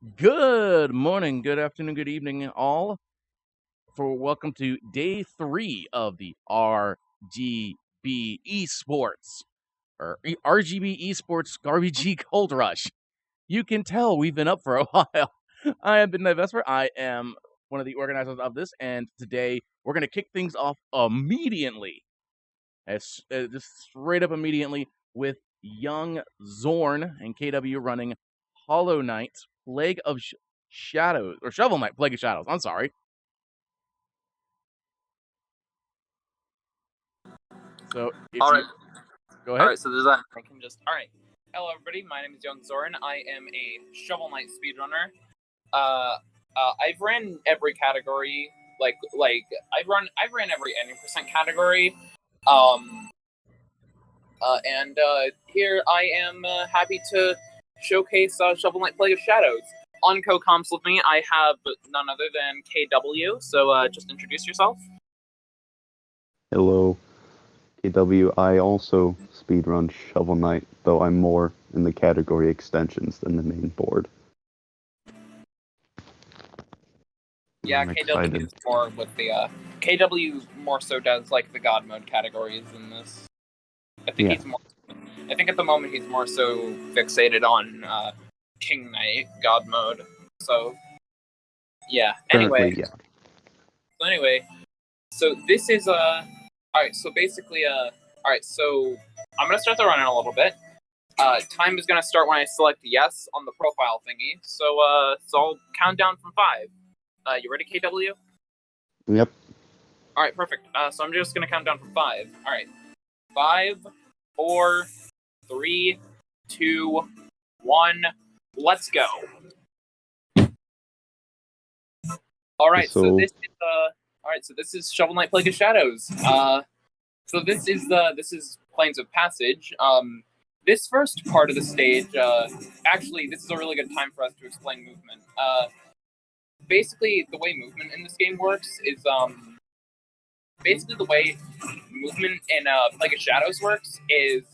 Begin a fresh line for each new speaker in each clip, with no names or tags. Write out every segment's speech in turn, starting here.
Good morning, good afternoon, good evening, all. Welcome to day 3 of the RGB Esports or RGB Esports RBG Gold Rush. You can tell we've been up for a while. I have been Vesper. I am one of the organizers of this, and today we're going to kick things off immediately, just straight up immediately, with young Zorn and KW running Hollow Knight, Plague of Shadows, or Shovel Knight, Plague of Shadows. I'm sorry. So,
All right.
Go ahead.
All right, so there's that. I can just. All right. Hello, everybody. My name is Young Zoran. I am a Shovel Knight speedrunner. I've ran every category. I've ran every 90% category. And here I am happy to showcase Shovel Knight Plague of Shadows. On co-comps with me, I have none other than KW. So just introduce yourself.
Hello, KW. I also speedrun Shovel Knight, though I'm more in the category extensions than the main board.
Yeah, KW is more with the KW more so does like the God mode categories in this. I think he's more. I think at the moment he's more so fixated on King Knight God mode. So yeah. Anyway.
Yeah.
So anyway, so this is all right. So basically all right. So I'm gonna start the run in a little bit. Time is gonna start when I select yes on the profile thingy. So I'll count down from 5. You ready, KW?
Yep.
All right, perfect. So I'm just gonna count down from 5. All right, 5, 4, 3, 2, 1. Let's go. All right, so this is all right. So this is Shovel Knight Plague of Shadows. So this is Plains of Passage. This first part of the stage, actually, this is a really good time for us to explain movement. Basically, the way movement in this game works is, basically the way movement in Plague of Shadows works is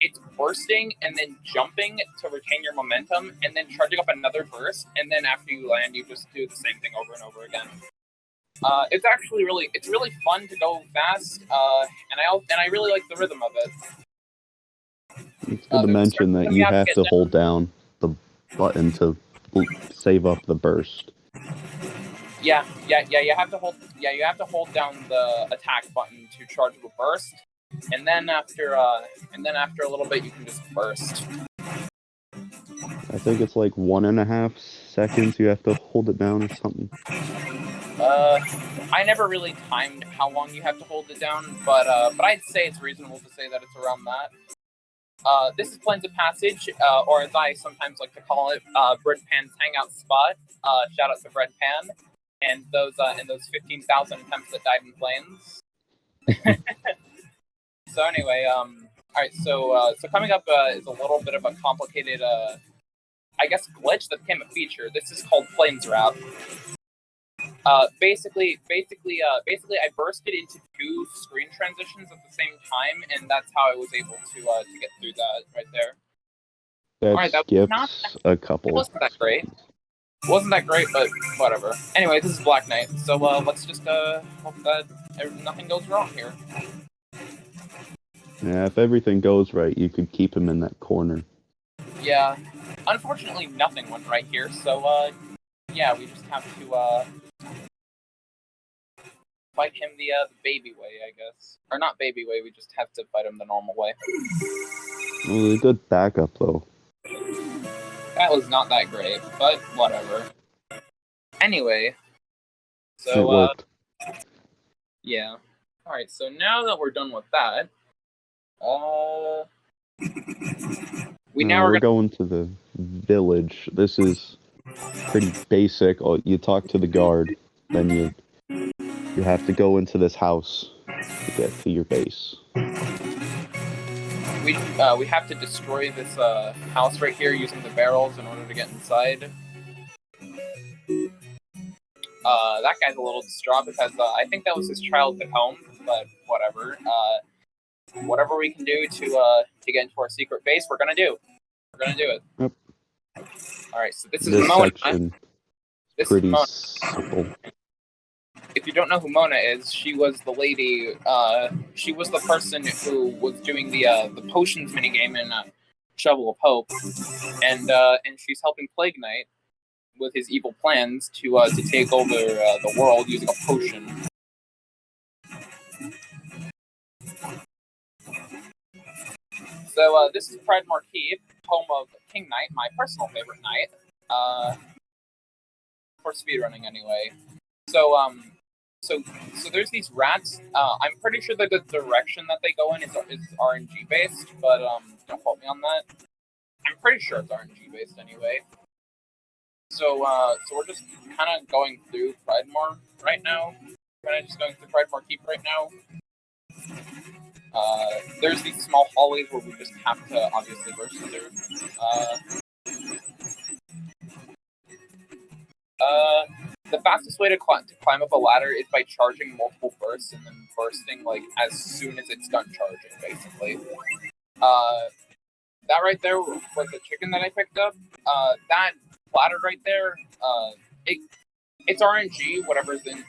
it's bursting and then jumping to retain your momentum and then charging up another burst, and then after you land, you just do the same thing over and over again. It's actually really fun to go fast, and I really like the rhythm of it.
It's good to mention that you have to hold down the button to save up the burst.
Yeah. You have to hold down the attack button to charge the burst, and then after a little bit, you can just burst.
I think it's like 1.5 seconds you have to hold it down or something.
I never really timed how long you have to hold it down, but I'd say it's reasonable to say that it's around that. This is Plains of Passage, or as I sometimes like to call it, Breadpan's hangout spot. Shout out to Breadpan and those 15,000 attempts that died in Plains. So anyway, all right. So coming up is a little bit of a complicated, I guess, glitch that became a feature. This is called Plains Wrap. Basically, I bursted into 2 screen transitions at the same time, and that's how I was able to get through that right there.
That skips a couple.
It wasn't that great. Wasn't that great, but whatever. Anyway, this is Black Knight, so let's just hope that nothing goes wrong here.
Yeah, if everything goes right, you could keep him in that corner.
Yeah. Unfortunately, nothing went right here, so yeah, we just have to fight him the baby way, I guess. Or not baby way, we just have to fight him the normal way.
Well, a good backup, though.
That was not that great, but whatever. Anyway, so,
it worked.
Yeah. Alright, so now that we're done with that,
we're going to the village. This is pretty basic. You talk to the guard, then you have to go into this house to get to your base.
We have to destroy this house right here using the barrels in order to get inside. That guy's a little distraught because I think that was his childhood home, but whatever. Whatever we can do to get into our secret base, we're gonna do. We're gonna do it.
Yep.
Alright, so this is
This
Mona.
section
This is
pretty
Mona.
simple.
If you don't know who Mona is, she was the lady. She was the person who was doing the potions minigame in Shovel of Hope, and she's helping Plague Knight with his evil plans to take over the world using a potion. So this is Pride Marquee, home of King Knight, my personal favorite knight. For speedrunning anyway. So there's these rats. I'm pretty sure that the direction that they go in is RNG based, but don't quote me on that. I'm pretty sure it's RNG based anyway. So we're just kind of going through Pridemore right now. Keep right now. There's these small hallways where we just have to obviously burst through. The fastest way to climb up a ladder is by charging multiple bursts and then bursting like as soon as it's done charging, basically. That right there was the chicken that I picked up. That platter right there, it's RNG. Whatever's in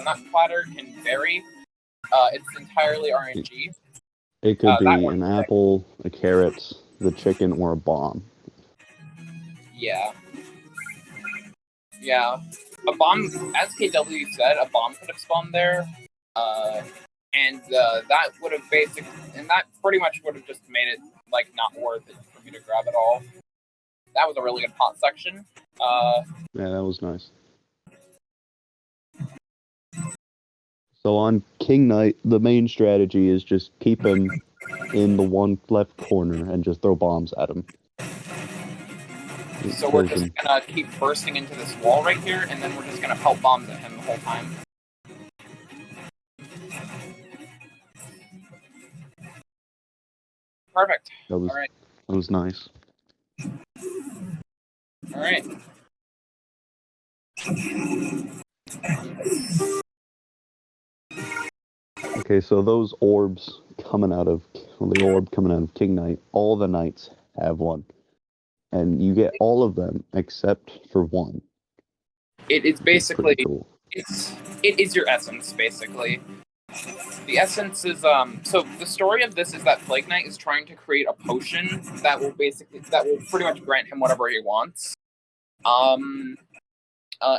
that platter can vary. It's entirely RNG.
It could be an apple, a carrot, the chicken, or a bomb.
Yeah. Yeah. A bomb, as KW said, a bomb could have spawned there. And that would have that pretty much would have just made it, like, not worth it for me to grab it all. That was a really good pot section.
Yeah, that was nice. So on King Knight, the main strategy is just keep him in the one left corner and just throw bombs at him.
So we're just gonna keep bursting into this wall right here, and then we're just gonna pelt bombs at him the whole time. Perfect.
That was nice.
All right.
Okay, so those orbs coming out of King Knight, all the knights have one. And you get all of them except for one.
It's basically
cool.
It is your essence, basically. The essence is so the story of this is that Plague Knight is trying to create a potion that will pretty much grant him whatever he wants. And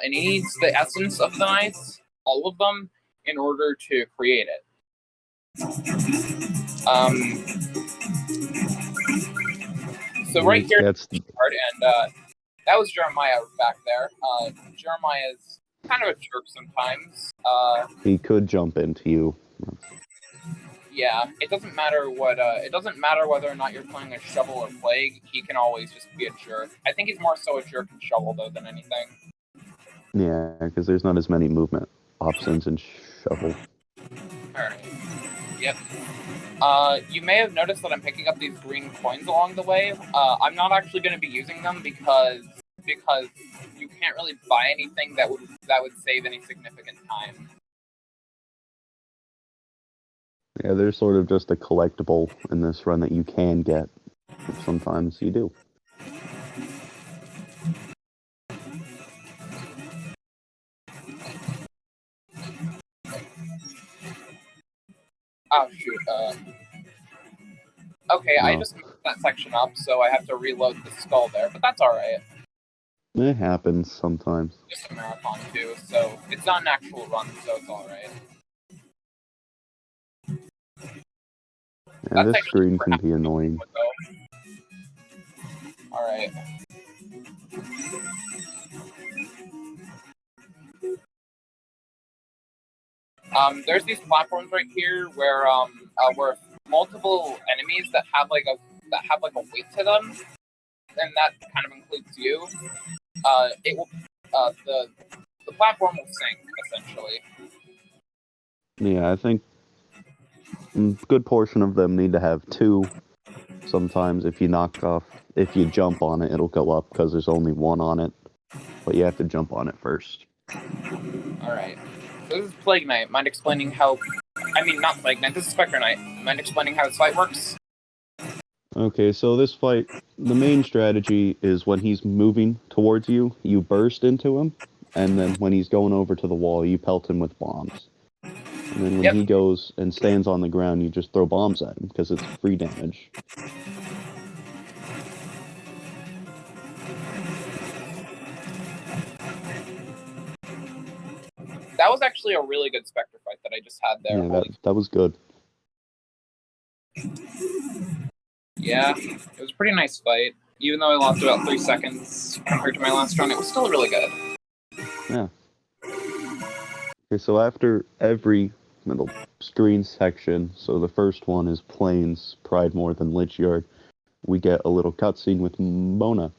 he needs the essence of the knights, all of them, in order to create it. So right here, and that was Jeremiah back there. Jeremiah is kind of a jerk sometimes.
He could jump into you.
Yeah, it doesn't matter what. It doesn't matter whether or not you're playing a Shovel or Plague. He can always just be a jerk. I think he's more so a jerk in Shovel though than anything.
Yeah, because there's not as many movement options in Shovel.
Alright. Yep. You may have noticed that I'm picking up these green coins along the way. I'm not actually going to be using them because you can't really buy anything that would save any significant time.
Yeah, they're sort of just a collectible in this run that you can get. Sometimes you do.
Oh, shoot. Okay, no. I just messed that section up, so I have to reload the skull there, but that's alright.
It happens sometimes.
Just a marathon, too, so it's not an actual run, so it's alright.
Yeah, this screen can be annoying.
Alright. There's these platforms right here where multiple enemies that have like a weight to them, and that kind of includes you. It will the platform will sink essentially.
Yeah, I think a good portion of them need to have two. Sometimes if you jump on it, it'll go up because there's only one on it, but you have to jump on it first.
Alright. So this is Plague Knight. Mind explaining how... I mean, not Plague Knight. This is Spectre Knight. Mind explaining how his fight works?
Okay, so this fight, the main strategy is when he's moving towards you, you burst into him, and then when he's going over to the wall, you pelt him with bombs. And then when
Yep.
he goes and stands on the ground, you just throw bombs at him because it's free damage.
That was actually a really good Spectre fight that I just had there.
Yeah, that was good.
Yeah, it was a pretty nice fight. Even though I lost about 3 seconds compared to my last run, it was still really good.
Yeah. Okay, so after every little screen section, so the first one is Plains, Pride More Than Lich Yard, we get a little cutscene with Mona.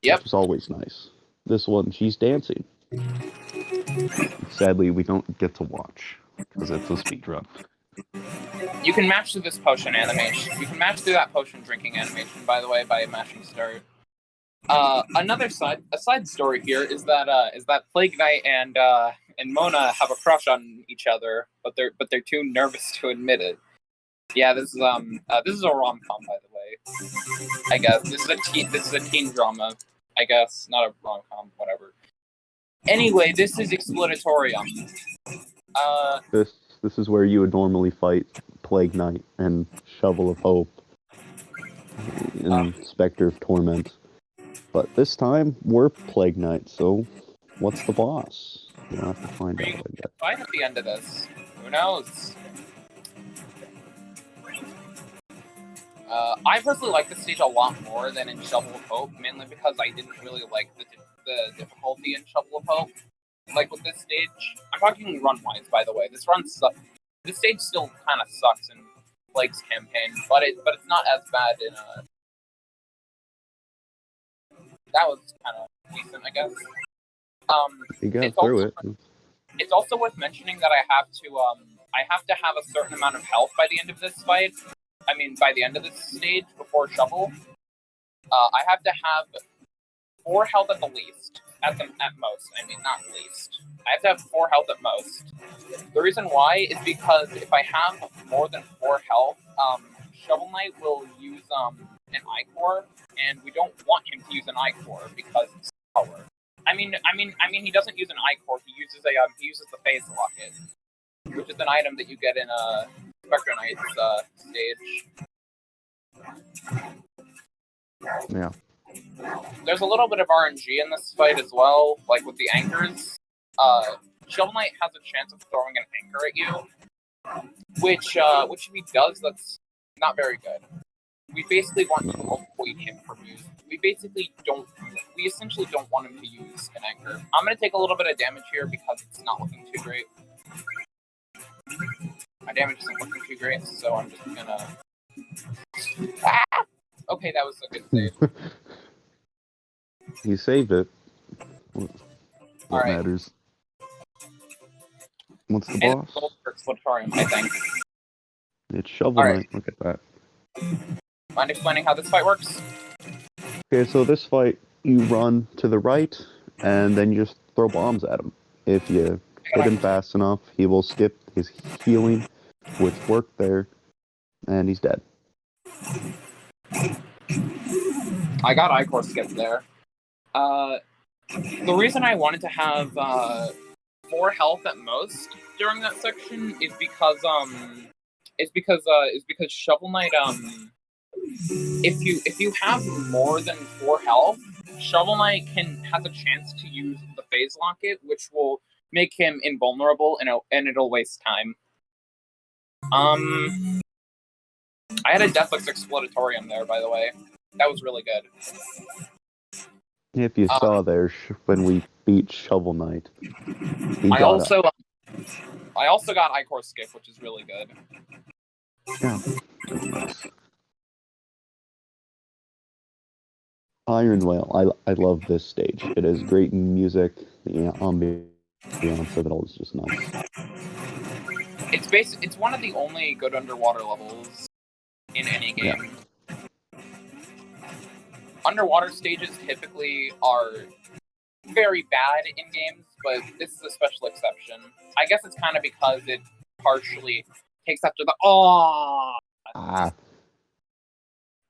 Yep.
Which is always nice. This one, she's dancing. Sadly, we don't get to watch because it's a speedrun.
You can match through this potion animation. You can match through that potion drinking animation, by the way, by mashing start. Another side story here is that Plague Knight and Mona have a crush on each other, but they're too nervous to admit it. Yeah, this is a rom-com, by the way. I guess this is a teen drama. I guess not a rom-com, whatever. Anyway, this is Exploratorium.
This is where you would normally fight Plague Knight and Shovel of Hope and Spectre of Torment. But this time, we're Plague Knight, so what's the boss? We'll have to find out, I guess.
Fight at the end of this. Who knows? I personally like this stage a lot more than in Shovel of Hope, mainly because I didn't really like the difficulty in Shovel of Hope. Like with this stage, I'm talking run-wise, by the way. This run sucks. This stage still kind of sucks in Plague's campaign, but it's not as bad in that was kind of decent, I guess.
You got through it.
It's also worth mentioning that I have to have a certain amount of health by the end of this fight. I mean, by the end of this stage, before Shovel, I have to have 4 health at the least. At most. I mean, not least. I have to have 4 health at most. The reason why is because if I have more than 4 health, Shovel Knight will use an I-Core, and we don't want him to use an I-Core because it's power. I mean, he doesn't use an I-Core. He uses the Phase Locket, which is an item that you get in Spectre Knight's stage.
Yeah.
There's a little bit of RNG in this fight as well, like with the anchors. Shovel Knight has a chance of throwing an anchor at you, which if he does, that's not very good. We basically want to avoid him from using. We essentially don't want him to use an anchor. I'm gonna take a little bit of damage here because it's not looking too great. My damage isn't looking too great, so I'm just gonna. Ah! Okay, that was a good save.
You saved it. What matters? What's the boss?
For Exploratorium, I think.
It's Shovel Knight. Look at that.
Mind explaining how this fight works?
Okay, so this fight, you run to the right, and then you just throw bombs at him. If you hit him fast enough, he will skip his healing, which worked there, and he's dead.
I got I-Core skipped there. The reason I wanted to have 4 health at most during that section is because Shovel Knight if you have more than 4 health, Shovel Knight has a chance to use the Phase Locket, which will make him invulnerable and it'll waste time. I had a Deathless Exploratorium there, by the way. That was really good.
If you saw there when we beat Shovel Knight,
I also got I-Core skip, which is really good.
Yeah, nice. Iron Whale, I love this stage. It has great music. The ambiance of it all is just nice.
It's one of the only good underwater levels in any game. Yeah. Underwater stages typically are very bad in games, but this is a special exception. I guess it's kind of because it partially takes after the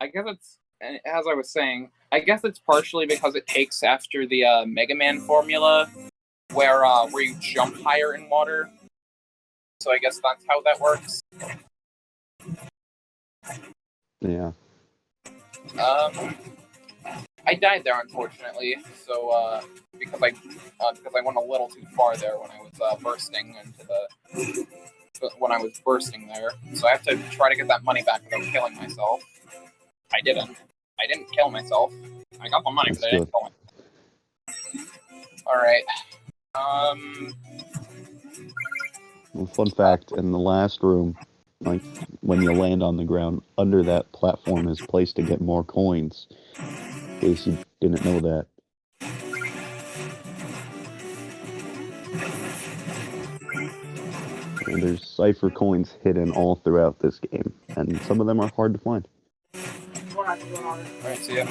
I guess it's, as I was saying, I guess it's partially because it takes after the Mega Man formula, where you jump higher in water. So I guess that's how that works.
Yeah.
I died there, unfortunately. So because I went a little too far there when I was bursting there. So I have to try to get that money back without killing myself. I didn't kill myself. I got the money,
That's
but I didn't
good.
kill myself. All right.
Well, fun fact, in the last room, like when you land on the ground, under that platform is placed to get more coins. In case you didn't know that. And there's cipher coins hidden all throughout this game, and some of them are hard to find.
Alright, see ya.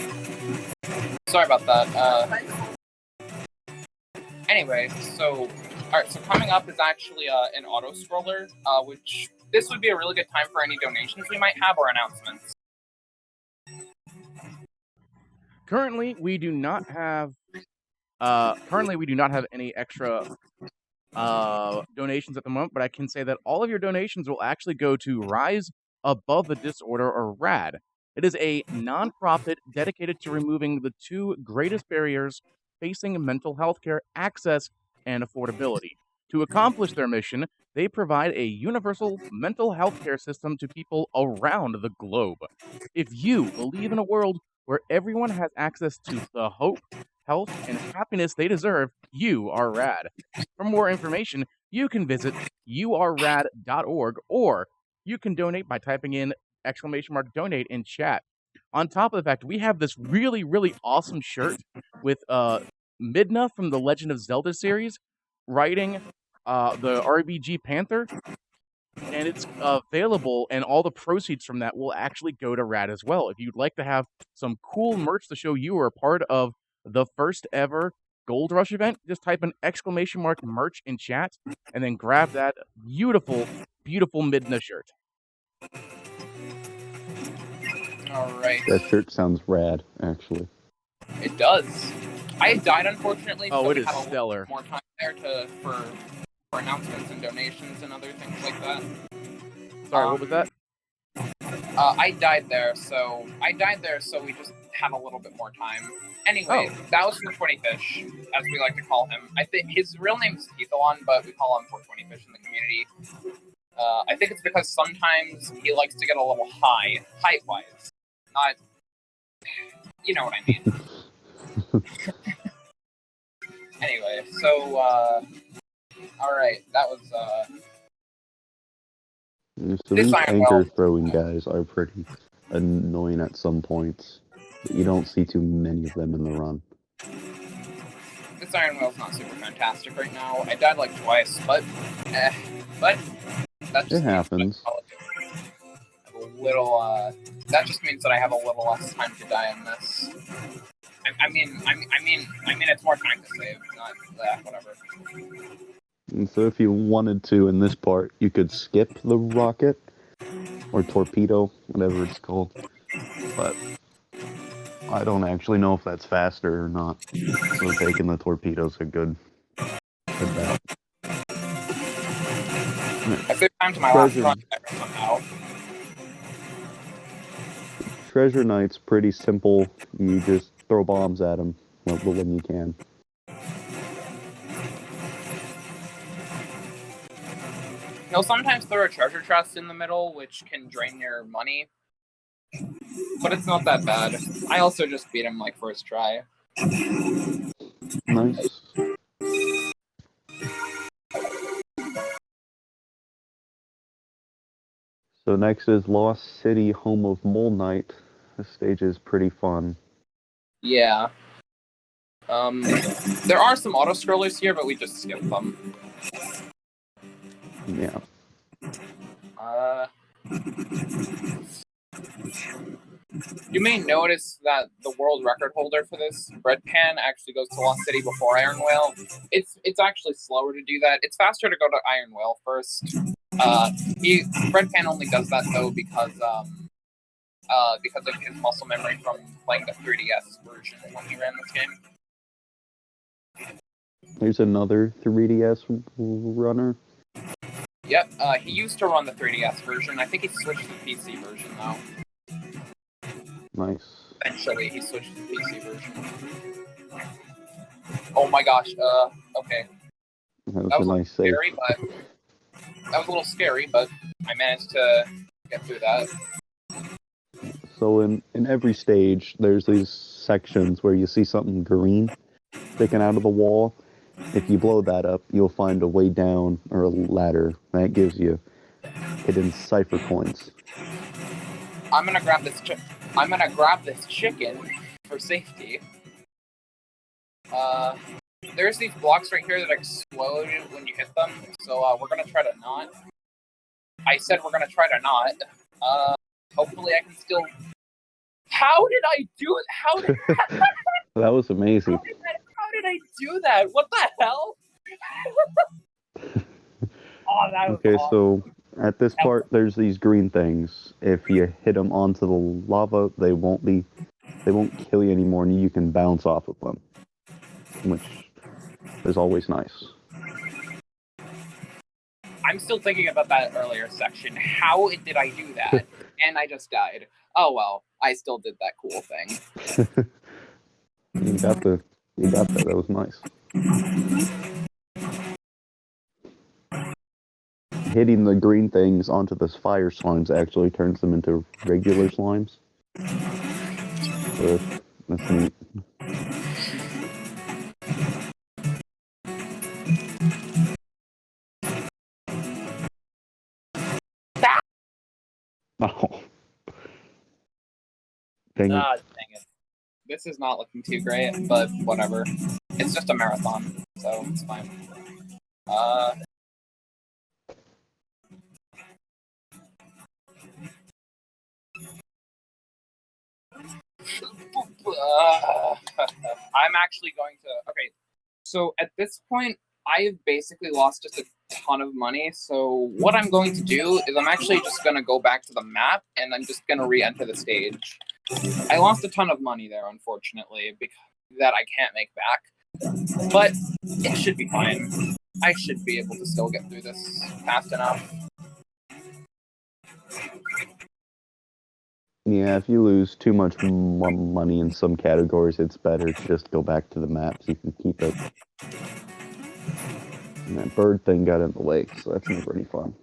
Sorry about that. Anyway, so coming up is actually an auto scroller, which this would be a really good time for any donations we might have or announcements.
Currently, we do not have any extra donations at the moment, but I can say that all of your donations will actually go to Rise Above the Disorder, or RAD. It is a nonprofit dedicated to removing the two greatest barriers facing mental health care access and affordability. To accomplish their mission, they provide a universal mental health care system to people around the globe. If you believe in a world where everyone has access to the hope, health, and happiness they deserve, you are RAD. For more information, you can visit yourrad.org, or you can donate by typing in !donate in chat. On top of the fact, we have this really, really awesome shirt with Midna from the Legend of Zelda series writing the RBG Panther, and it's available, and all the proceeds from that will actually go to RAD as well. If you'd like to have some cool merch to show you are a part of the first ever Gold Rush event, just type an !merch in chat, and then grab that beautiful, beautiful Midna shirt.
Alright.
That shirt sounds rad, actually.
It does. I died, unfortunately,
Oh,
so
it
we
is
have a
stellar.
little more time there for announcements and donations and other things like that.
Sorry, what was that?
I died there, so we just had a little bit more time. Anyway, That was 420 Fish, as we like to call him. I think his real name is Ethelon, but we call him 420 Fish in the community. I think it's because sometimes he likes to get a little high, height-wise. Not, you know what I mean. Anyway, so, alright, that was,
So these anchor throwing guys are pretty annoying at some points. But you don't see too many of them in the run.
This Iron Whale's not super fantastic right now. I died like twice, but that just
It happens.
That just means that I have a little less time to die in this. I mean, it's more time to save, not that, whatever.
And so if you wanted to, in this part, you could skip the rocket, or torpedo, whatever it's called. But I don't actually know if that's faster or not. So taking the torpedo's a good bet.
I saved time to my last project somehow.
Treasure Knight's pretty simple. You just throw bombs at them when you can.
He'll sometimes throw a treasure chest in the middle, which can drain your money. But it's not that bad. I also just beat him like first try.
Nice. So next is Lost City, home of Mole Knight. This stage is pretty fun.
Yeah. There are some auto-scrollers here, but we just skipped them.
Yeah.
You may notice that the world record holder for this, Bread Pan, actually goes to Lost City before Iron Whale. It's actually slower to do that. It's faster to go to Iron Whale first. Bread Pan only does that though because because of his muscle memory from playing the 3DS version when he ran this game.
There's another 3DS runner.
Yep, he used to run the 3DS version. I think he switched to the PC version, though.
Nice.
Eventually, he switched to the PC version. Oh my gosh, okay.
That was a nice save.
Scary, but that was a little scary, but I managed to get through that.
So in every stage, there's these sections where you see something green sticking out of the wall. If you blow that up, you'll find a way down or a ladder that gives you hidden cipher coins.
I'm gonna grab this chicken for safety. There's these blocks right here that explode when you hit them, so we're gonna try to not. I said we're gonna try to not. Hopefully I can still. How did I do it? How did
That was amazing.
How did I do that? What the hell? Oh, that was
Okay,
awesome.
so at this part, there's these green things. If you hit them onto the lava, they won't kill you anymore, and you can bounce off of them, which is always nice.
I'm still thinking about that earlier section. How did I do that? And I just died. Oh well, I still did that cool thing.
You got that. That was nice. Hitting the green things onto the fire slimes actually turns them into regular slimes. So that's neat. Oh. Dang it.
Ah, dang it. This is not looking too great, but whatever. It's just a marathon, so it's fine. I'm actually going to. Okay, so at this point, I've basically lost just a ton of money. So what I'm going to do is I'm actually just going to go back to the map and I'm just going to re-enter the stage. I lost a ton of money there, unfortunately, because that I can't make back. But it should be fine. I should be able to still get through this fast enough.
Yeah, if you lose too much money in some categories, it's better to just go back to the map so you can keep it. And that bird thing got in the way, so that's never any fun.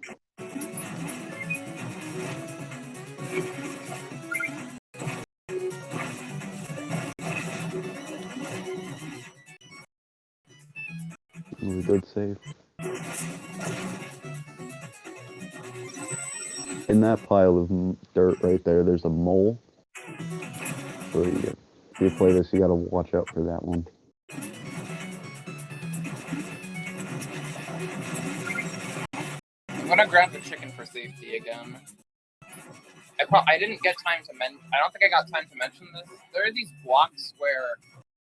It was a good save. In that pile of dirt right there, there's a mole. So if you play this, you gotta watch out for that one.
I'm gonna grab the chicken for safety again. I didn't get time to I don't think I got time to mention this. There are these blocks where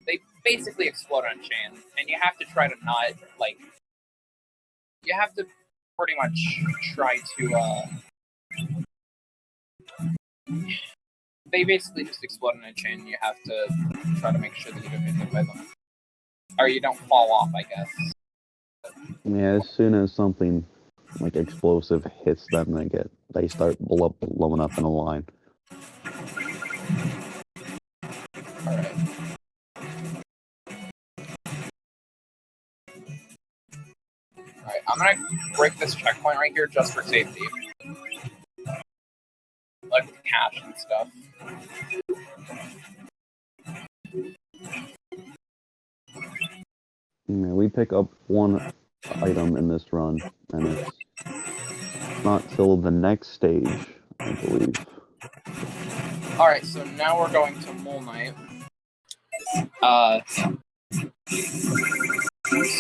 they basically explode on chain, and you have to try to not, like... You have to pretty much try to, They basically just explode on a chain, and you have to try to make sure that you don't get hit by them. Or you don't fall off, I guess.
Yeah, as soon as something like explosive hits them, they start blowing up in a line.
Alright. Alright, I'm gonna break this checkpoint right here just for safety. Like with cash and stuff.
Yeah, we pick up one item in this run, and it's not till the next stage, I believe.
Alright, so now we're going to Mole Knight.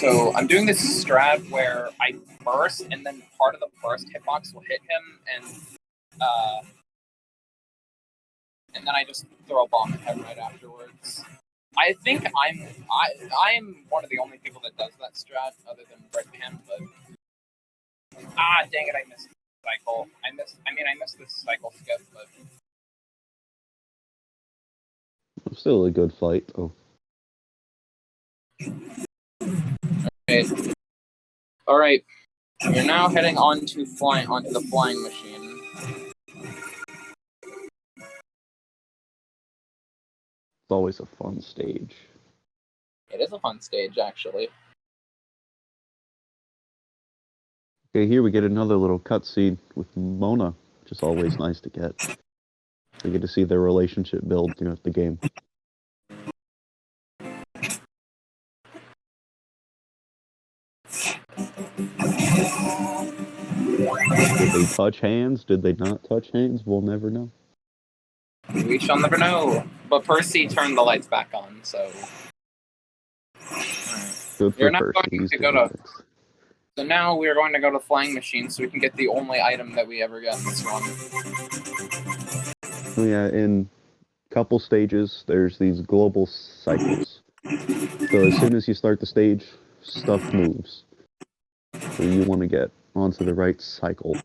So I'm doing this strat where I burst, and then part of the burst hitbox will hit him, and then I just throw a bomb at him right afterwards. I think I'm one of the only people that does that strat, other than Britman, but dang it, I missed the cycle. I missed this cycle skip, but
Still a good fight, though.
Okay. All right. You're now heading onto the flying machine.
It's always a fun stage.
It is a fun stage, actually.
Okay, here we get another little cutscene with Mona, which is always nice to get. We get to see their relationship build throughout the game. Did they touch hands? Did they not touch hands? We'll never know.
We shall never know. But Percy turned the lights back on, so...
Good for
You're not
Percy.
going to go to... So now we're going to go to Flying Machine so we can get the only item that we ever get in this run.
Oh yeah, in a couple stages, there's these global cycles. So as soon as you start the stage, stuff moves. So you want to get onto the right cycle.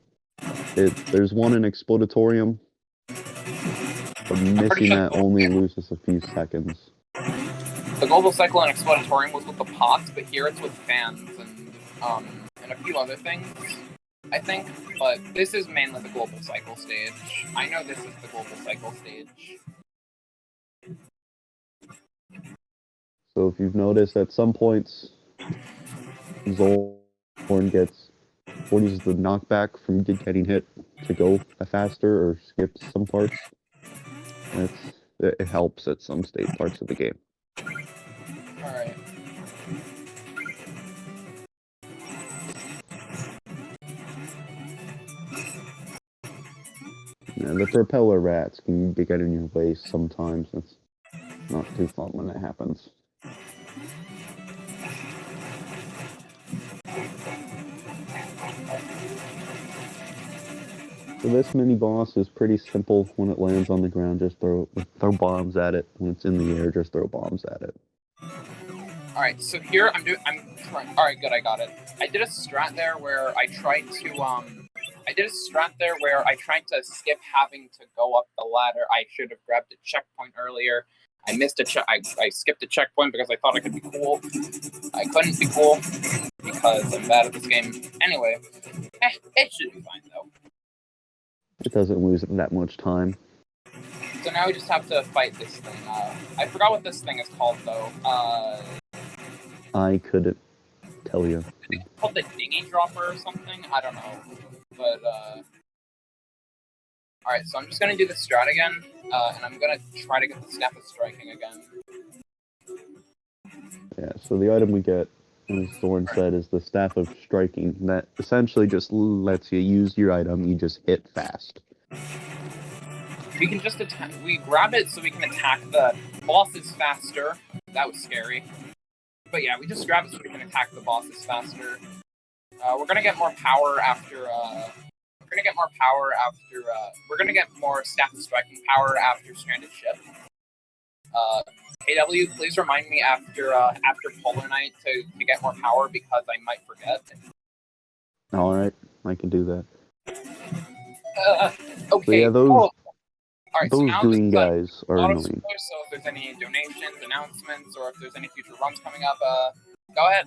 There's one in Exploratorium, but missing that only loses a few seconds.
The global cycle in Exploratorium was with the pots, but here it's with fans and a few other things, I think. But this is mainly the global cycle stage. I know this is the global cycle stage.
So if you've noticed, at some points, Zorn uses the knockback from getting hit to go faster or skip some parts. It helps at some parts of the game.
Alright.
Yeah, the propeller rats can get in your way sometimes. It's not too fun when it happens. So this mini boss is pretty simple. When it lands on the ground, just throw bombs at it. When it's in the air, just throw bombs at it.
Alright, so here I'm trying. Alright, good, I got it. I did a strat there where I tried to skip having to go up the ladder. I should have grabbed a checkpoint earlier. I missed I skipped a checkpoint because I thought I could be cool. I couldn't be cool because I'm bad at this game. Anyway, it should be fine though.
It doesn't lose that much time.
So now we just have to fight this thing. I forgot what this thing is called though.
I couldn't tell you.
I think it's called the dinghy dropper or something. I don't know. But alright, so I'm just gonna do the strat again, and I'm gonna try to get the Staff of Striking again.
Yeah, so the item we get, as Thorn said, is the Staff of Striking. That essentially just lets you use your item, you just hit fast.
We can just attack. We grab it so we can attack the bosses faster. That was scary. But yeah, we just grab it so we can attack the bosses faster. We're gonna get more power after. We're gonna get more Staff of Striking power after Stranded Ship. KW, please remind me after Polar Night to get more power because I might forget.
All right, I can do that.
Okay.
So yeah, those
Alright,
those
so
green guys are annoying.
So if there's any donations, announcements, or if there's any future runs coming up, go ahead.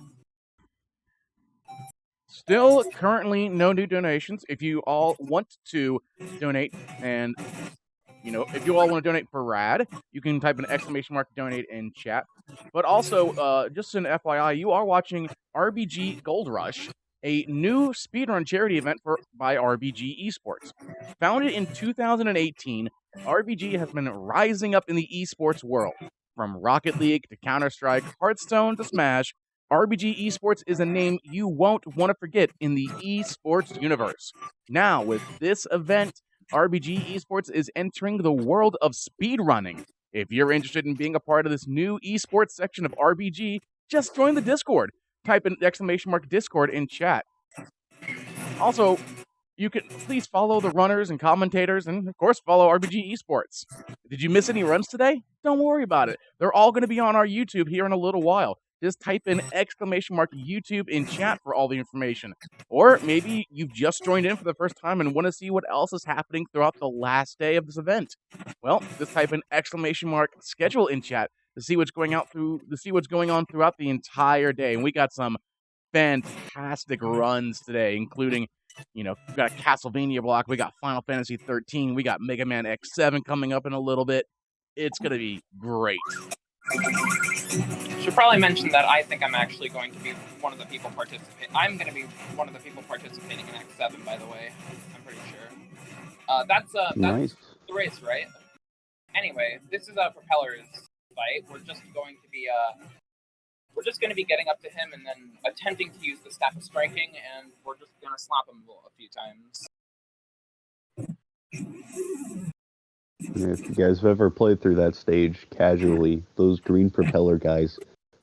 Still currently no new donations. If you all want to donate, and if you all want to donate for Rad, you can type an exclamation mark donate in chat. But also, just an FYI, you are watching RBG Gold Rush, a new speedrun charity event by RBG Esports. Founded in 2018, RBG has been rising up in the esports world. From Rocket League to Counter-Strike, Hearthstone to Smash, RBG Esports is a name you won't want to forget in the esports universe. Now, with this event, RBG Esports is entering the world of speedrunning. If you're interested in being a part of this new esports section of RBG, just join the Discord. Type an exclamation mark Discord in chat. Also, you can please follow the runners and commentators, and of course follow RBG Esports. Did you miss any runs today? Don't worry about it. They're all going to be on our YouTube here in a little while. just type in !YouTube in chat for all the information. Or maybe you've just joined in for the first time and want to see what else is happening throughout the last day of this event. Well, just type in !schedule in chat to see what's going on throughout the entire day. And we got some fantastic runs today, including, we got a Castlevania block, we got Final Fantasy 13, we got Mega Man X7 coming up in a little bit. It's gonna be great.
Should probably mention that I think I'm actually going to be one of the people participating. I'm going to be one of the people participating in X7, by the way. I'm pretty sure. That's
Nice.
the race, right? Anyway, this is a Propeller's fight. We're just going to be getting up to him and then attempting to use the Staff of Striking, and we're just going to slap him a few times.
If you guys have ever played through that stage casually, those green propeller guys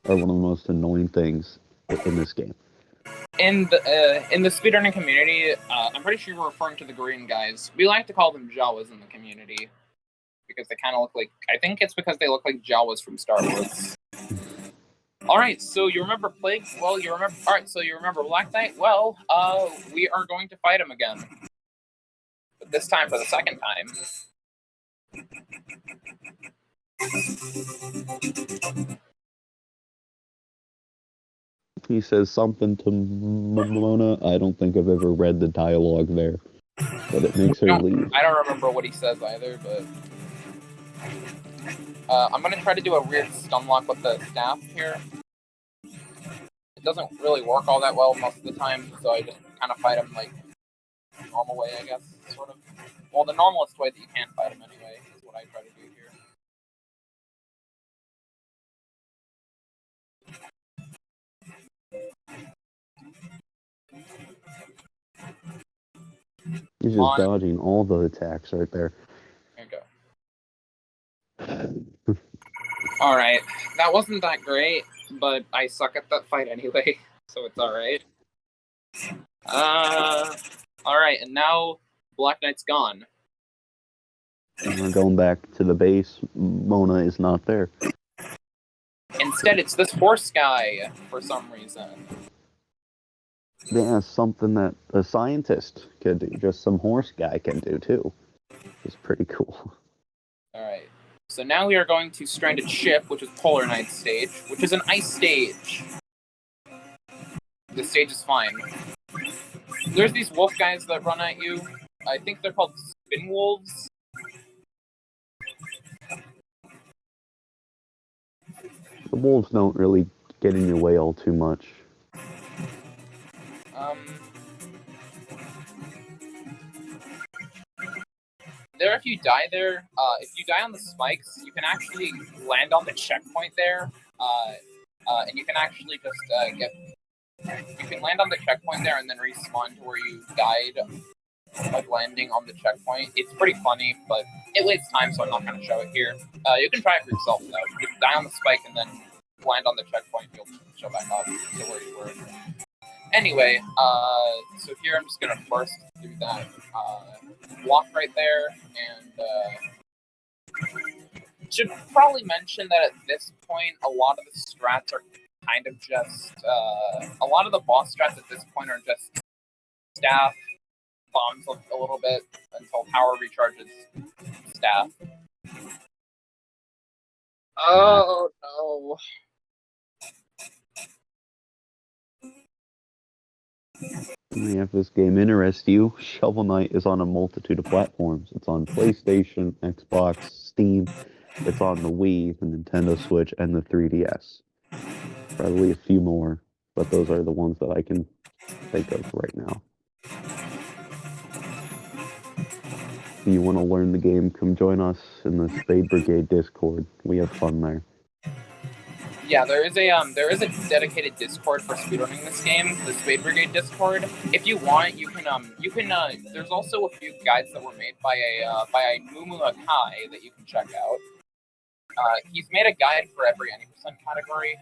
are one of the most annoying things in this game.
In the speedrunning community, I'm pretty sure you're referring to the green guys. We like to call them Jawas in the community because they kind of look like. I think it's because they look like Jawas from Star Wars. All right, so you remember Plague? Well, you remember. All right, so you remember Black Knight? Well, we are going to fight him again, but this time for the second time.
He says something to Mona. I don't think I've ever read the dialogue there, but it makes her leave.
I don't remember what he says either, but I'm gonna try to do a weird stun lock with the staff here. It doesn't really work all that well most of the time, so I just kind of fight him like the normal way, I guess, sort of. Well, the normalest way that you can fight him anyway is what I try to do here.
He's just dodging all the attacks right there.
There you go. Alright, that wasn't that great, but I suck at that fight anyway, so it's alright. Alright, and now Black Knight's gone.
And we're going back to the base. Mona is not there.
Instead, it's this horse guy, for some reason.
Yeah, something that a scientist could do. Just some horse guy can do, too. It's pretty cool.
Alright. So now we are going to Stranded Ship, which is Polar Knight's stage, which is an ice stage. This stage is fine. There's these wolf guys that run at you. I think they're called spin wolves.
The wolves don't really get in your way all too much.
There, if you die there, if you die on the spikes, you can actually land on the checkpoint there, and you can actually just you can land on the checkpoint there and then respawn to where you died, like landing on the checkpoint. It's pretty funny, but it wastes time, so I'm not going to show it here. You can try it for yourself, though. You can die on the spike and then land on the checkpoint, you'll show back up to where you were. Anyway, so here I'm just going to first do that block right there, and should probably mention that at this point, a lot of the strats are kind of just, a lot of the boss strats at this point are just staff, bombs a little bit until power recharges staff. Oh no.
If this game interests you, Shovel Knight is on a multitude of platforms. It's on PlayStation, Xbox, Steam. It's on the Wii, the Nintendo Switch, and the 3DS. Probably a few more, but those are the ones that I can think of right now. If you want to learn the game, come join us in the Spade Brigade Discord. We have fun there.
Yeah, there is a dedicated Discord for speedrunning this game, the Spade Brigade Discord. If you want, you can there's also a few guides that were made by a Mumu Akai that you can check out. He's made a guide for every any percent category.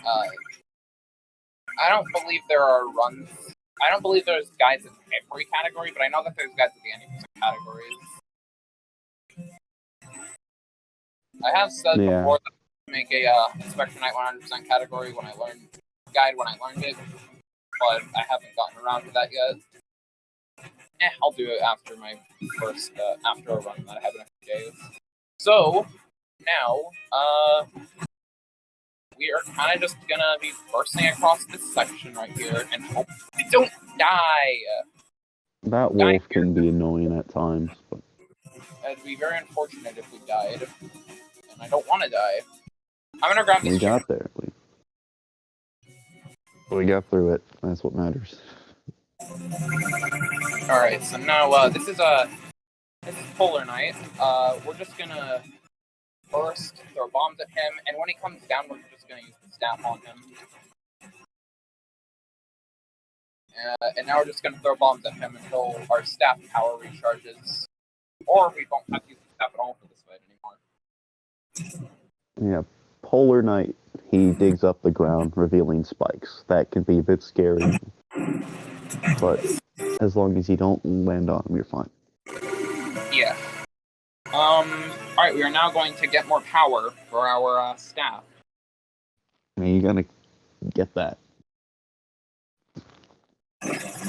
I don't believe there are runs. I don't believe there's guides in every category, but I know that there's guides in the any percent categories. I have said before that make a Spectre Knight 100% category when I learned it, but I haven't gotten around to that yet. I'll do it after my first after a run that I have in a few days. So now we are kind of just gonna be bursting across this section right here and hope we don't die.
That wolf can be annoying at times, but
it'd be very unfortunate if we died, and I don't want to die. I'm gonna grab this.
We got there. We got through it. That's what matters.
All right, so now this is Polar Knight. We're just gonna first throw bombs at him, and when he comes down, we're just gonna use the staff on him. And now we're just gonna throw bombs at him until our staff power recharges, or we won't have to use the staff at all for this fight anymore.
Yeah, Polar Knight, he digs up the ground, revealing spikes. That can be a bit scary, but as long as you don't land on them, you're fine.
Yeah. Alright, we are now going to get more power for our staff.
I mean, you're gonna get that.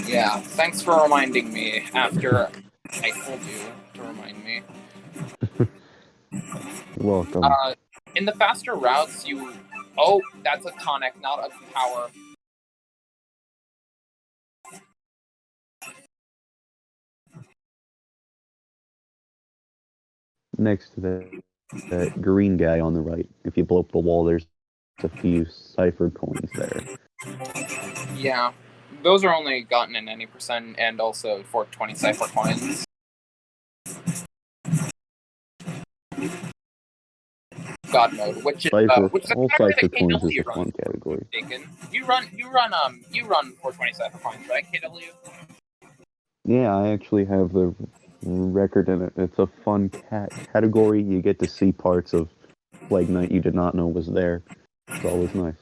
Yeah, thanks for reminding me after I told you to remind me.
You're welcome.
In the faster routes, you... Oh, that's a tonic, not a power.
Next to that green guy on the right, if you blow up the wall, there's a few cipher coins there.
Yeah, those are only gotten in any percent, and also for 20 cipher coins. God mode, which is
all cipher coins is a fun category.
You run 420 cipher coins, right, KW?
Yeah, I actually have the record in it. It's a fun category. You get to see parts of Plague Knight you did not know was there. It's always nice.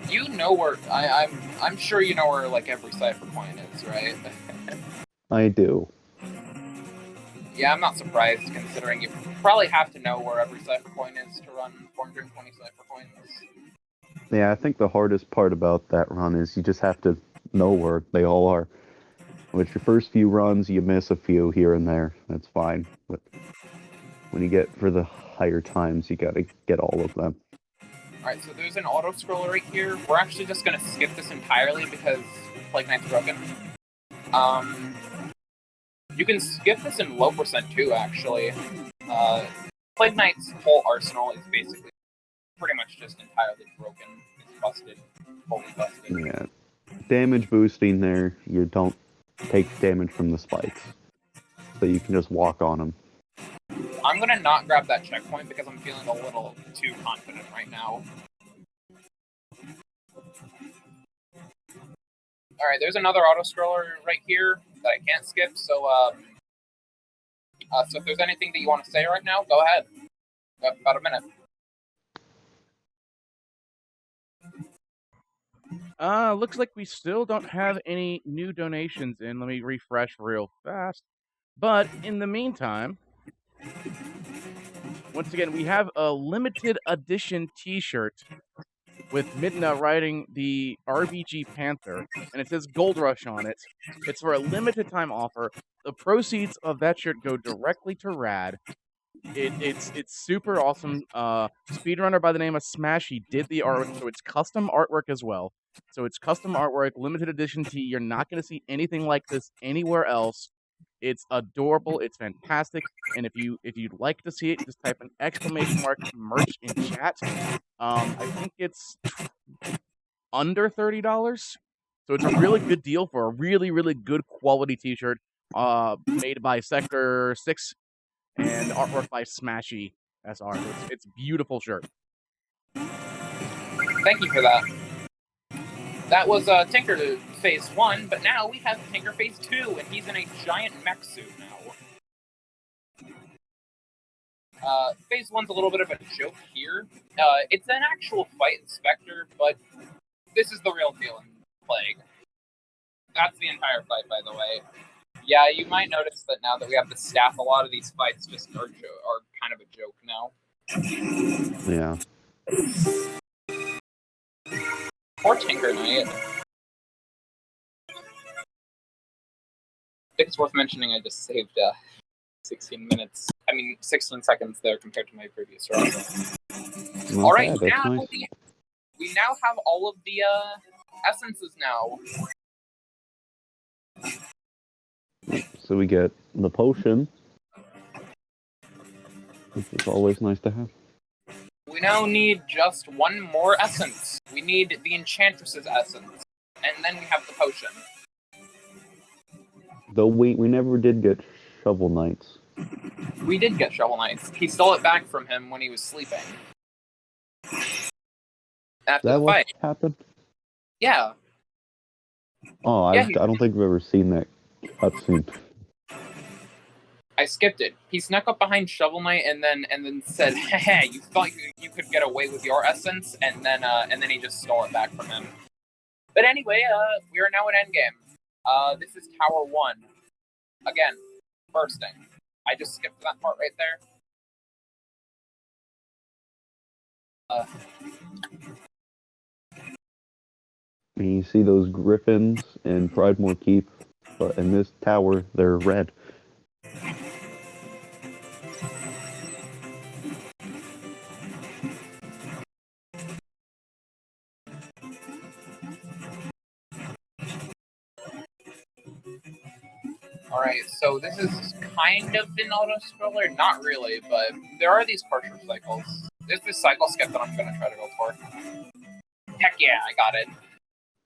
You know where I'm sure you know where like every cipher coin is, right?
I do.
Yeah, I'm not surprised considering you probably have to know where every cipher coin is to run 420 cipher coins.
Yeah, I think the hardest part about that run is you just have to know where they all are. With your first few runs, you miss a few here and there. That's fine. But when you get for the higher times, you gotta get all of them.
Alright, so there's an auto-scroller right here. We're actually just gonna skip this entirely because Plague Knight's broken. You can skip this in low percent too, actually. Plague Knight's whole arsenal is basically pretty much just entirely broken. It's busted. Fully busted.
Yeah. Damage boosting there, you don't take damage from the spikes. So you can just walk on them.
I'm gonna not grab that checkpoint because I'm feeling a little too confident right now. Alright, there's another auto-scroller right here that I can't skip, so so if there's anything that you want to say right now, go ahead. We have about a minute.
Looks like we still don't have any new donations in. Let me refresh real fast. But in the meantime, once again, we have a limited edition t-shirt with Midna riding the RBG Panther, and it says Gold Rush on it. It's for a limited time offer. The proceeds of that shirt go directly to Rad. It's super awesome. Speedrunner by the name of Smashy did the artwork, so it's custom artwork as well. So it's custom artwork, limited edition tee. You're not going to see anything like this anywhere else. It's adorable. It's fantastic. And if you'd like to see it, just type an exclamation mark merch in chat. I think it's under $30. So it's a really good deal for a really, really good quality t-shirt made by Sector 6 and artwork by Smashy SR. So it's beautiful shirt.
Thank you for that. That was Tinker Phase 1, but now we have Tinker Phase 2, and he's in a giant mech suit now. Phase 1's a little bit of a joke here. It's an actual fight in Spectre, but this is the real deal in Plague. That's the entire fight, by the way. Yeah, you might notice that now that we have the staff, a lot of these fights just are kind of a joke now.
Yeah.
Or Tinker Knight. I think it's worth mentioning I just saved 16 seconds there compared to my previous run. All right,
Okay, that's
now
nice.
we now have all of the essences now.
So we get the potion, which is always nice to have.
We now need just one more essence. We need the Enchantress's essence, and then we have the potion.
Though we never did get Shovel Knights.
We did get Shovel Knights. He stole it back from him when he was sleeping. After
That
the
what
fight.
happened?
Yeah.
Oh, I don't think I've ever seen that cutscene.
I skipped it. He snuck up behind Shovel Knight and then said, "Hey, you thought you could get away with your essence," and then he just stole it back from him. But anyway, we are now in endgame. This is Tower 1. Again, bursting. I just skipped that part right there.
You see those griffins in Pridemore Keep, but in this tower, they're red.
Alright, so this is kind of an auto-scroller, not really, but there are these partial cycles. There's this cycle skip that I'm going to try to go for. Heck yeah, I got it.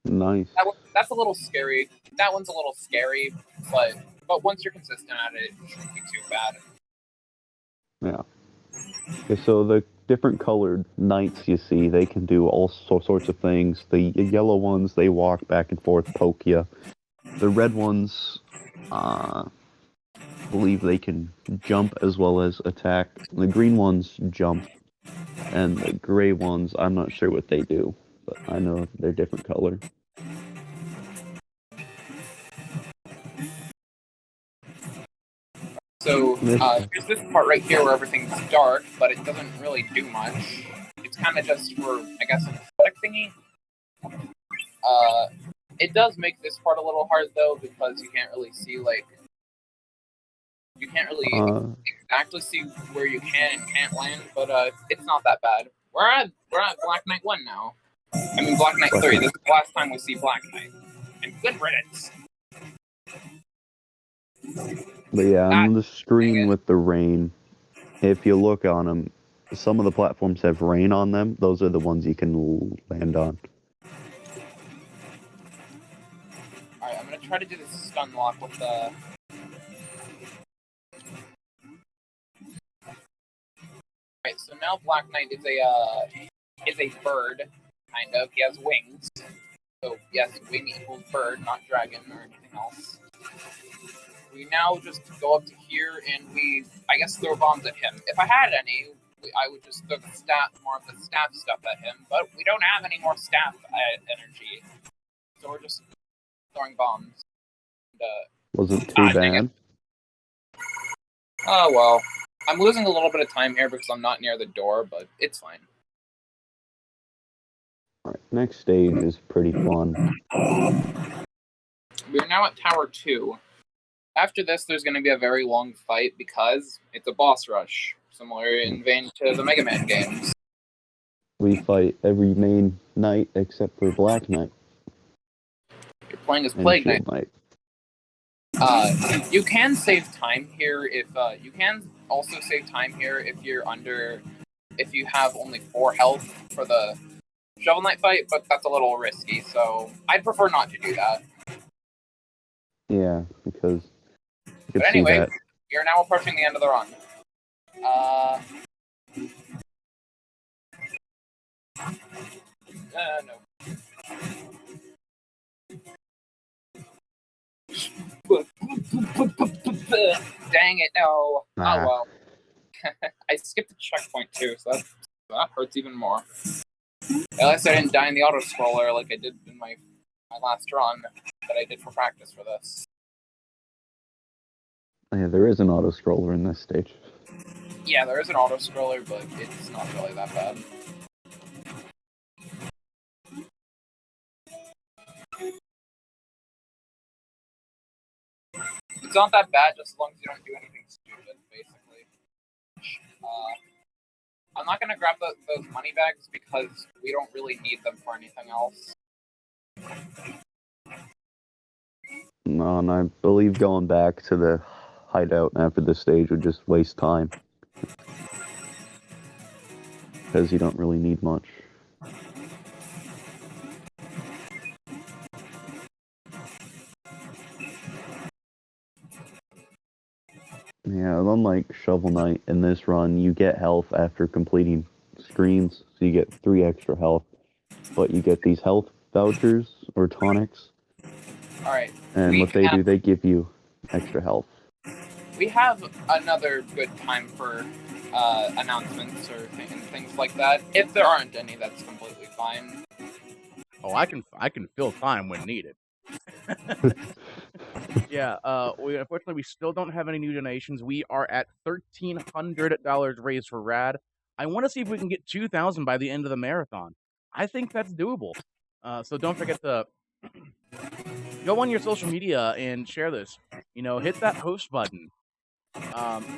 Nice.
That's a little scary. That one's a little scary, but once you're consistent at it, it shouldn't be too bad.
Yeah. Okay, so the different colored knights you see, they can do all sorts of things. The yellow ones, they walk back and forth, poke you. The red ones, believe they can jump as well as attack. The green ones jump, and the gray ones, I'm not sure what they do, but I know they're different color.
So there's this part right here where everything's dark, but it doesn't really do much. It's kind of just for, I guess, an aesthetic thingy. It does make this part a little hard though, because you can't really see exactly see where you can and can't land, but it's not that bad. We're at Black Knight 1 now. I mean Black Knight 3. This is the last time we see Black Knight. And good riddance.
But yeah, on the screen with the rain, if you look on them, some of the platforms have rain on them. Those are the ones you can land on.
Alright, I'm gonna try to do this stun lock with the... Alright, so now Black Knight is a bird, kind of. He has wings. So yes, wing equals bird, not dragon or anything else. We now just go up to here and I guess, throw bombs at him. If I had any, I would just throw more of the staff stuff at him, but we don't have any more staff energy. So we're just throwing bombs.
Wasn't too bad.
Oh, well. I'm losing a little bit of time here because I'm not near the door, but it's fine.
Alright, next stage is pretty fun.
We're now at Tower 2. After this, there's going to be a very long fight because it's a boss rush, similar in vein to the Mega Man games.
We fight every main knight except for Black Knight.
You're playing as Plague Knight. You can save time here if you can also save time here if you have only 4 health for the Shovel Knight fight, but that's a little risky, so I'd prefer not to do that.
Yeah, because
but anyway, you're now approaching the end of the run. No. Dang it, no. Oh well. I skipped the checkpoint too, so that hurts even more. At least I didn't die in the auto-scroller like I did in my last run that I did for practice for this.
Yeah, there is an auto-scroller in this stage.
Yeah, there is an auto scroller, but it's not really that bad. It's not that bad, just as long as you don't do anything stupid, basically. I'm not gonna grab those money bags because we don't really need them for anything else.
No, and I believe going back to the hideout after this stage would just waste time. Because you don't really need much. Yeah, unlike Shovel Knight, in this run, you get health after completing screens, so you get 3 extra health. But you get these health vouchers, or tonics,
Alright.
and what they do, they give you extra health.
We have another good time for announcements or things like that. If there aren't any, that's completely fine.
Oh, I can fill time when needed. Yeah, unfortunately we still don't have any new donations. We are at $1,300 raised for Rad. I want to see if we can get 2,000 by the end of the marathon. I think that's doable. So don't forget to go on your social media and share this. You know, hit that host button.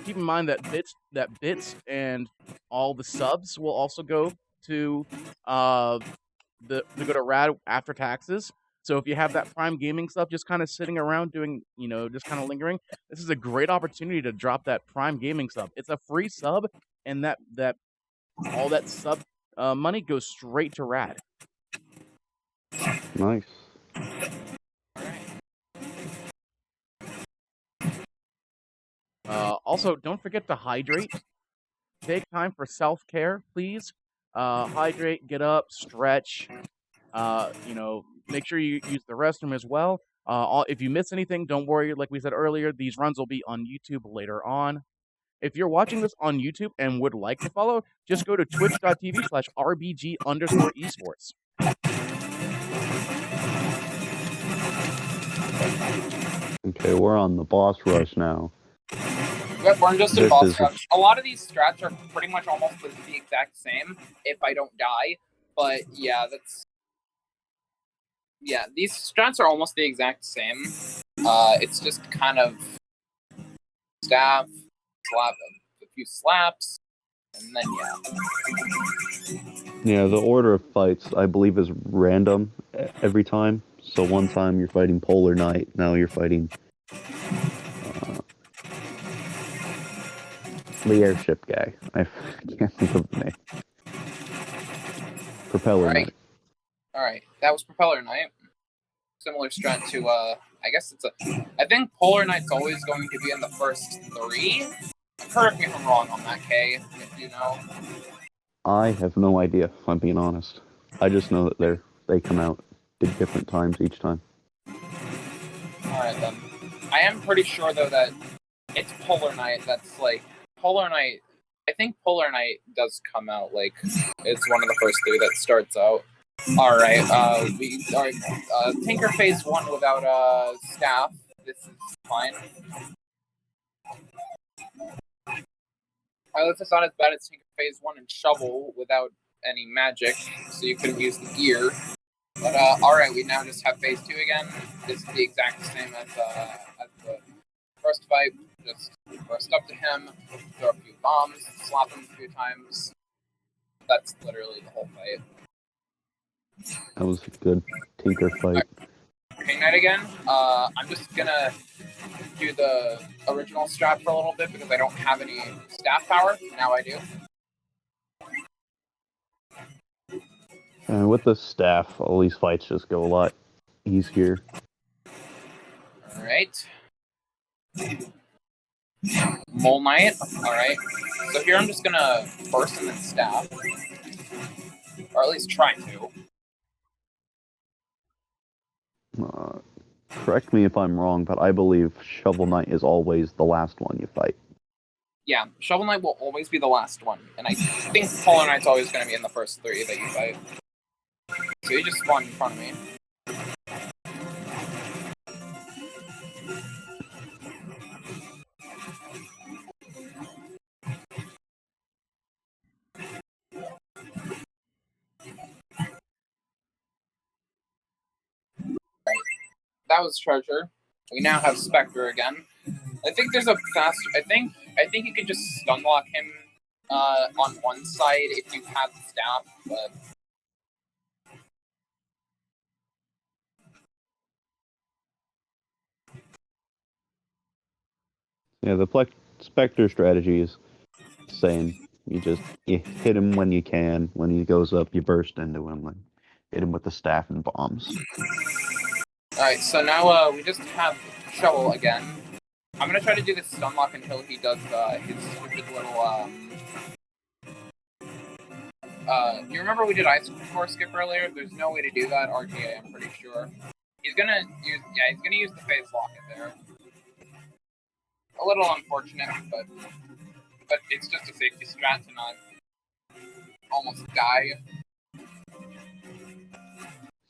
Keep in mind that bits and all the subs will also go to go to Rad after taxes. So if you have that Prime Gaming stuff just kind of sitting around doing, just kind of lingering, this is a great opportunity to drop that Prime Gaming sub. It's a free sub, and all that sub money goes straight to Rad.
Nice.
Also, don't forget to hydrate. Take time for self-care, please. Hydrate, get up, stretch. Make sure you use the restroom as well. If you miss anything, don't worry. Like we said earlier, these runs will be on YouTube later on. If you're watching this on YouTube and would like to follow, just go to twitch.tv/RBG_esports.
Okay, we're on the boss rush now.
Yep, we're just in boss rush. A lot of these strats are pretty much almost the exact same if I don't die. But yeah, these strats are almost the exact same. It's just kind of staff, slap, a few slaps, and then
Yeah, the order of fights, I believe, is random every time. So one time you're fighting Polar Knight, now you're fighting the airship guy. I can't think of the name. Propeller Knight.
Alright, that was Propeller Knight. Similar strat to, I guess I think Polar Knight's always going to be in the first 3. Correct me if I'm wrong on that, Kay, if you know.
I have no idea, if I'm being honest. I just know that they come out at different times each time.
Alright then. I am pretty sure, though, that it's Polar Knight that's, Polar Knight... I think Polar Knight does come out, it's one of the first 3 that starts out. Alright, Tinker Phase 1 without, staff. This is fine. Alright, it's not as bad as Tinker Phase 1 and Shovel without any magic, so you couldn't use the gear. But, alright, we now just have Phase 2 again. This is the exact same as the first fight. Just burst up to him, throw a few bombs, slap him a few times. That's literally the whole fight.
That was a good Tinker fight.
King Knight again. I'm just gonna do the original strat for a little bit because I don't have any staff power. Now I do.
And with the staff, all these fights just go a lot easier.
Alright. Mole Knight. Alright. So here I'm just gonna burst him in staff. Or at least try to.
Correct me if I'm wrong, but I believe Shovel Knight is always the last one you fight.
Yeah, Shovel Knight will always be the last one. And I think Polar Knight's always going to be in the first 3 that you fight. So he just spawned in front of me. that was Treasure. We now have Spectre again. I think there's a fast. I think you can just stun lock him on one side if you have the staff, but.
Yeah, the Spectre strategy is the same. You hit him when you can. When he goes up, you burst into him. Like, hit him with the staff and bombs.
Alright, so now we just have Shovel again. I'm gonna try to do this stun lock until he does his stupid little you remember we did Ice Core Skip earlier? There's no way to do that, RGA, I'm pretty sure. He's gonna use the phase locket there. A little unfortunate, but it's just a safety strat to not almost die.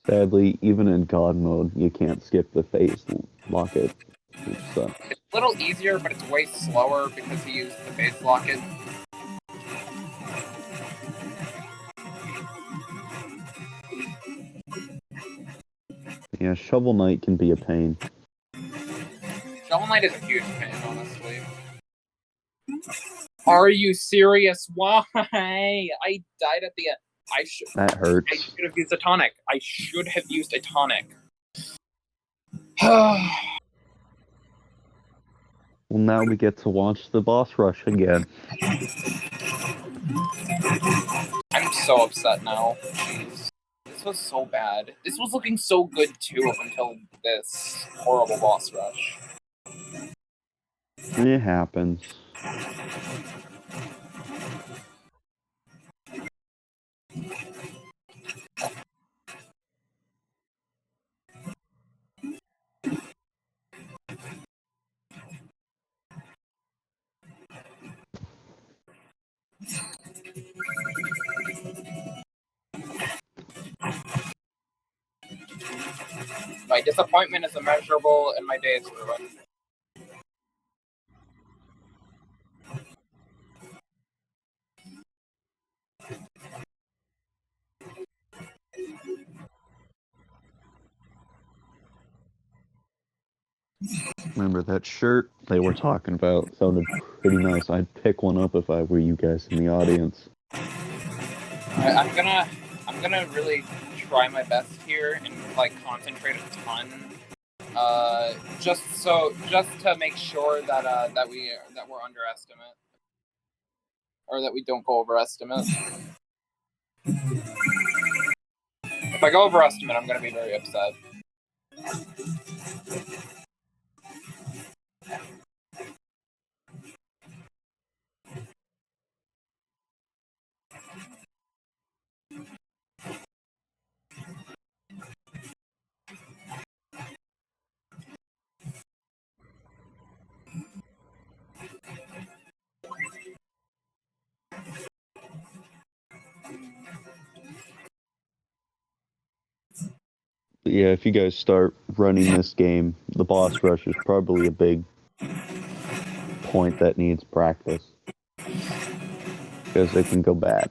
Sadly, even in God mode, you can't skip the phase locket, which sucks.
It's a little easier, but it's way slower because he used the phase locket.
Yeah, Shovel Knight can be a pain.
Shovel Knight is a huge pain, honestly. Are you serious? Why? I died at the end.
That hurts.
I should have used a tonic. I should have used a tonic.
Well, now we get to watch the boss rush again.
I'm so upset now. Jeez. This was so bad. This was looking so good too up until this horrible boss rush.
It happens.
My disappointment is immeasurable and my day is ruined.
Remember that shirt they were talking about sounded pretty nice. I'd pick one up if I were you guys in the audience.
I'm gonna really try my best here and like concentrate a ton. Just to make sure that we're underestimate. Or that we don't go overestimate. If I go overestimate, I'm gonna be very upset.
But yeah, if you guys start running this game, the boss rush is probably a big point that needs practice. Because it can go bad.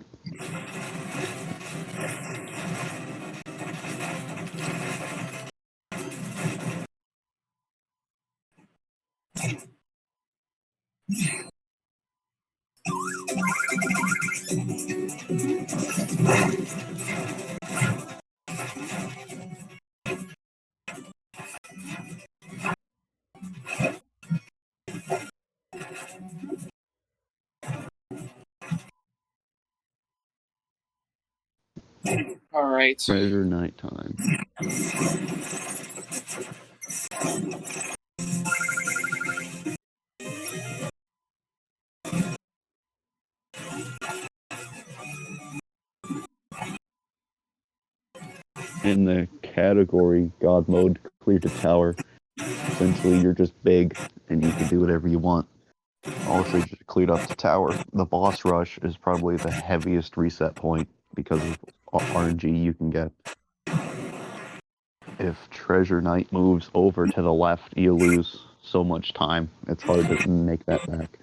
Alright.
Treasure nighttime. In the category God mode clear to tower, essentially you're just big and you can do whatever you want. Also just cleared up the tower. The boss rush is probably the heaviest reset point because of RNG you can get. If Treasure Knight moves over to the left, you lose so much time. It's hard to make that back.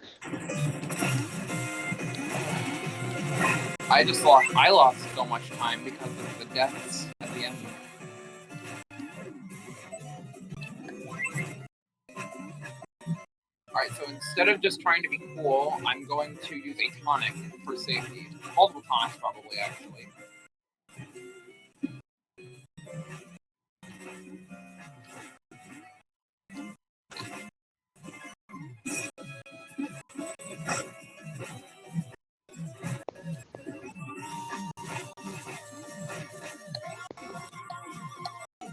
I lost so much time because of the deaths at the end. instead of just trying to be cool, I'm going to use a tonic for safety. Multiple tonics, probably, actually.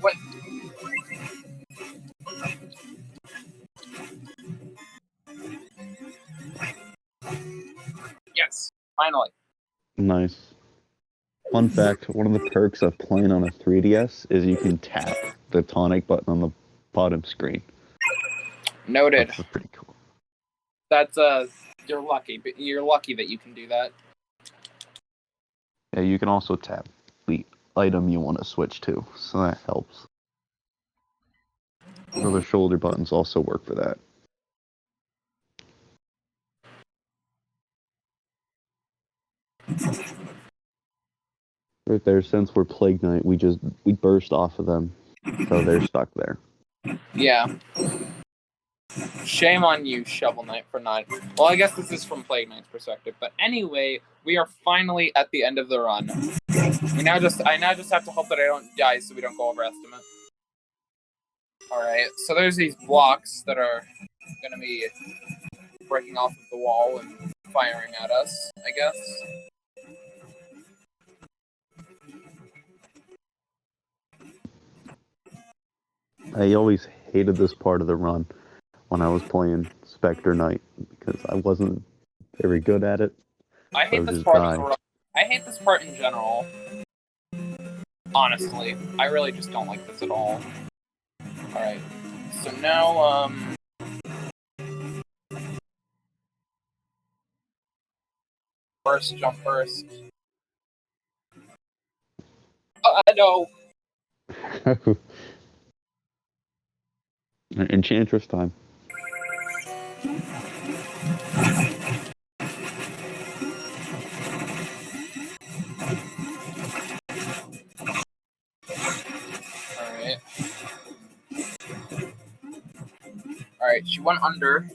What? Yes, finally.
Nice. Fun fact, one of the perks of playing on a 3DS is you can tap the tonic button on the bottom screen.
Noted.
That's pretty cool.
That's you're lucky, but you're lucky that you can do that.
Yeah, you can also tap the item you want to switch to, so that helps. So the shoulder buttons also work for that. Right there, since we're Plague Knight, we burst off of them, so they're stuck there.
Yeah. Shame on you, Shovel Knight, for not. Well, I guess this is from Plague Knight's perspective, but anyway, we are finally at the end of the run. I now just have to hope that I don't die, so we don't go over estimate. All right, so there's these blocks that are gonna be breaking off of the wall and firing at us, I guess.
I always hated this part of the run when I was playing Spectre Knight because I wasn't very good at it.
I hate this
just
part
die.
of the run. I hate this part in general. Honestly, I really just don't like this at all. All right, so now first jump first. No.
Enchantress time.
Alright. Alright, she went under.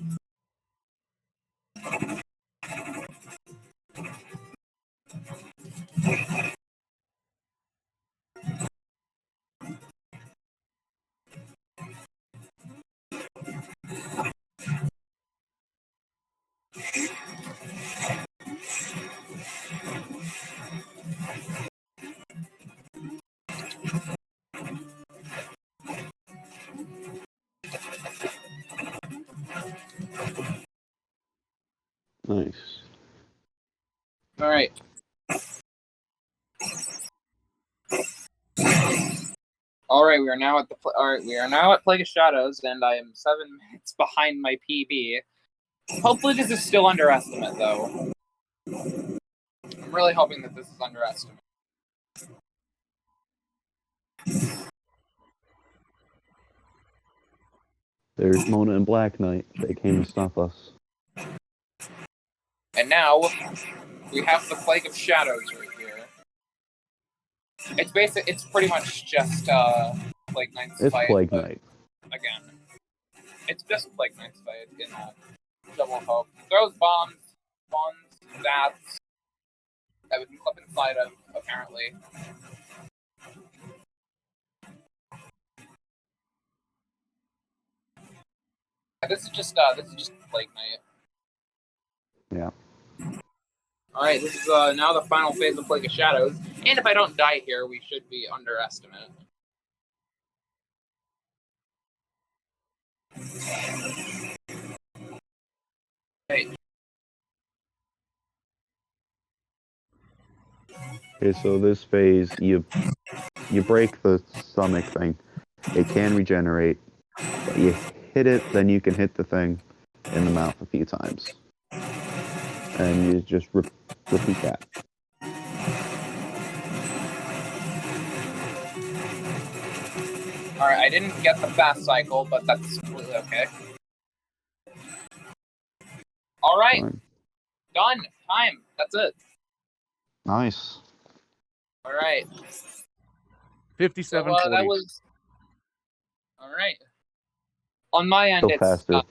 Nice.
Alright. Alright, we are now at Plague of Shadows, and I am 7 minutes behind my PB. Hopefully this is still underestimate, though. I'm really hoping that this is underestimate.
There's Mona and Black Knight. They came to stop us.
And now, we have the Plague of Shadows right here. It's pretty much just, Plague Knight's
It's
fight.
Plague Knight.
Again. It's just Plague Knight's fight in Double Hope. Throws bombs, bats, that we can clip inside of, apparently. This is just Plague Knight.
Yeah.
Alright, this is now the final phase of Plague of Shadows. And if I don't die here, we should be underestimate. Hey.
Okay, so this phase, you break the stomach thing. It can regenerate, but you hit it, then you can hit the thing in the mouth a few times. And you just repeat that.
Alright, I didn't get the fast cycle, but that's completely okay. Alright, done. Time. That's it.
Nice.
Alright.
57
So, that was... Alright. On my end,
Go
it's...
faster.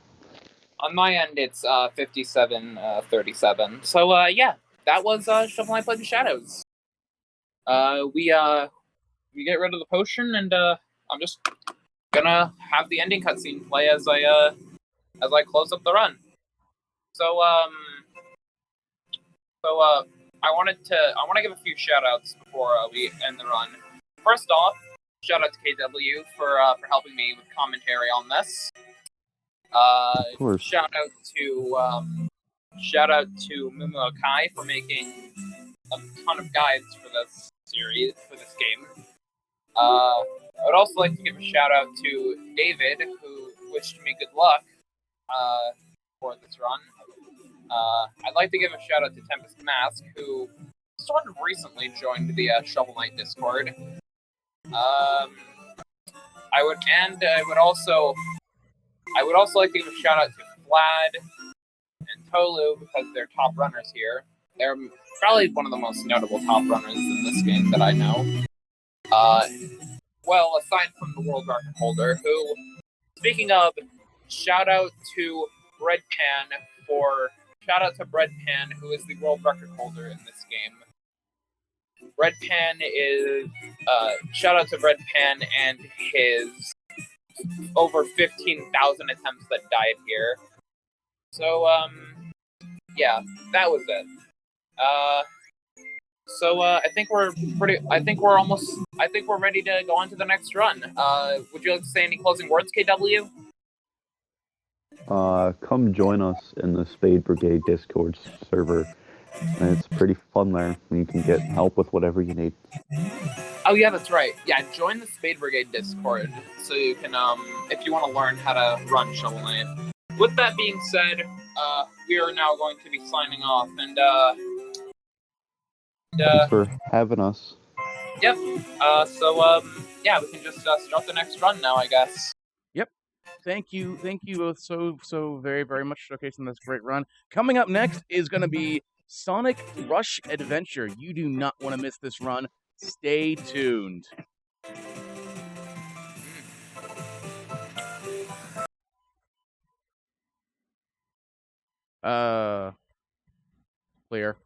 On my end, it's 57-37. So yeah, that was Shovel Knight Played in Shadows. We get rid of the potion, and I'm just gonna have the ending cutscene play as I close up the run. So I want to give a few shout outs before we end the run. First off, shout out to KW for helping me with commentary on this.
Of course.
Shout out to Mumu Akai for making a ton of guides for this game. I would also like to give a shout out to David, who wished me good luck for this run. I'd like to give a shout out to Tempest Mask, who sort of recently joined the Shovel Knight Discord. I would also like to give a shout out to Vlad and Tolu because they're top runners here. They're probably one of the most notable top runners in this game that I know. Well, aside from the world record holder, who, speaking of, shout out to Breadpan, who is the world record holder in this game. Shout out to Breadpan and his over 15,000 attempts that died here. So, yeah, that was it. I think we're ready to go on to the next run. Would you like to say any closing words, KW?
Come join us in the Spade Brigade Discord server. It's pretty fun there. You can get help with whatever you need.
Oh yeah, that's right. Yeah, join the Spade Brigade Discord so you can, if you want to learn how to run Shovel Knight. With that being said, we are now going to be signing off, and
Thanks for having us.
Yep. Yeah, we can just start the next run now, I guess.
Yep. Thank you both so very, very much for showcasing this great run. Coming up next is going to be Sonic Rush Adventure. You do not want to miss this run. Stay tuned. Clear.